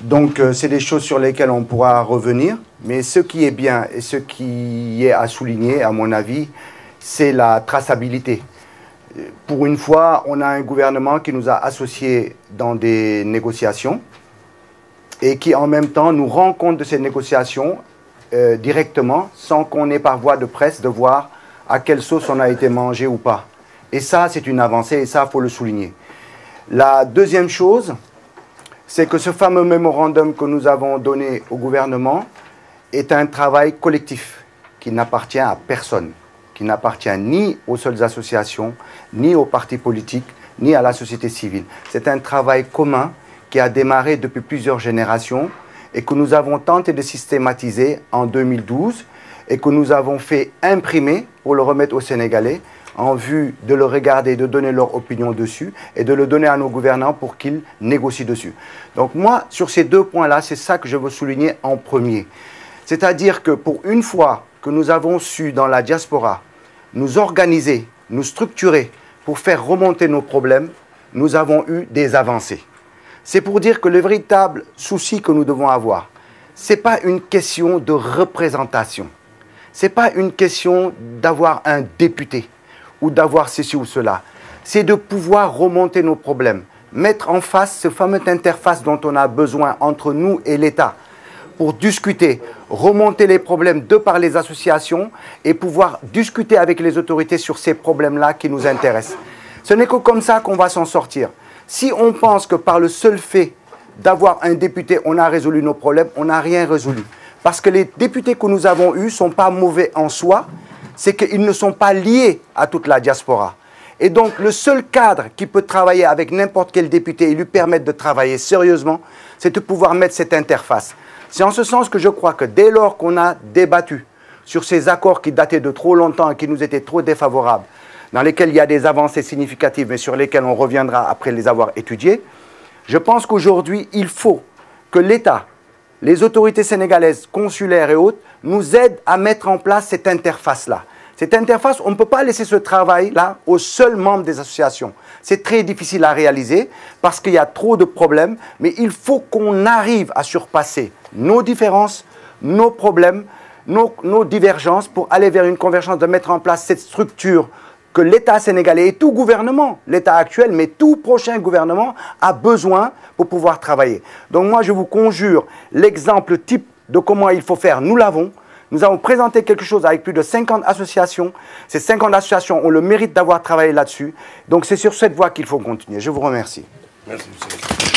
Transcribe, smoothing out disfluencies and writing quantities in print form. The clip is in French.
Donc, c'est des choses sur lesquelles on pourra revenir. Mais ce qui est bien et ce qui est à souligner, à mon avis, c'est la traçabilité. Pour une fois, on a un gouvernement qui nous a associés dans des négociations et qui, en même temps, nous rend compte de ces négociations directement, sans qu'on ait par voie de presse de voir à quelle sauce on a été mangé ou pas. Et ça, c'est une avancée et ça, il faut le souligner. La deuxième chose, c'est que ce fameux mémorandum que nous avons donné au gouvernement est un travail collectif qui n'appartient à personne, qui n'appartient ni aux seules associations, ni aux partis politiques, ni à la société civile. C'est un travail commun qui a démarré depuis plusieurs générations et que nous avons tenté de systématiser en 2012 et que nous avons fait imprimer pour le remettre aux Sénégalais en vue de le regarder, de donner leur opinion dessus et de le donner à nos gouvernants pour qu'ils négocient dessus. Donc moi, sur ces deux points-là, c'est ça que je veux souligner en premier. C'est-à-dire que pour une fois que nous avons su dans la diaspora nous organiser, nous structurer pour faire remonter nos problèmes, nous avons eu des avancées. C'est pour dire que le véritable souci que nous devons avoir, ce n'est pas une question de représentation. Ce n'est pas une question d'avoir un député ou d'avoir ceci ou cela. C'est de pouvoir remonter nos problèmes, mettre en face ce fameux interface dont on a besoin entre nous et l'État pour discuter, remonter les problèmes de par les associations et pouvoir discuter avec les autorités sur ces problèmes-là qui nous intéressent. Ce n'est que comme ça qu'on va s'en sortir. Si on pense que par le seul fait d'avoir un député, on a résolu nos problèmes, on n'a rien résolu. Parce que les députés que nous avons eus ne sont pas mauvais en soi, c'est qu'ils ne sont pas liés à toute la diaspora. Et donc, le seul cadre qui peut travailler avec n'importe quel député et lui permettre de travailler sérieusement, c'est de pouvoir mettre cette interface. C'est en ce sens que je crois que dès lors qu'on a débattu sur ces accords qui dataient de trop longtemps et qui nous étaient trop défavorables, dans lesquels il y a des avancées significatives, mais sur lesquelles on reviendra après les avoir étudiés, je pense qu'aujourd'hui, il faut que l'État, les autorités sénégalaises, consulaires et autres, nous aident à mettre en place cette interface-là. Cette interface, on ne peut pas laisser ce travail-là aux seuls membres des associations. C'est très difficile à réaliser parce qu'il y a trop de problèmes, mais il faut qu'on arrive à surpasser nos différences, nos problèmes, nos divergences pour aller vers une convergence, de mettre en place cette structure que l'État sénégalais et tout gouvernement, l'État actuel, mais tout prochain gouvernement a besoin pour pouvoir travailler. Donc moi, je vous conjure, l'exemple type de comment il faut faire, nous l'avons. Nous avons présenté quelque chose avec plus de 50 associations. Ces 50 associations ont le mérite d'avoir travaillé là-dessus. Donc c'est sur cette voie qu'il faut continuer. Je vous remercie. Merci, monsieur.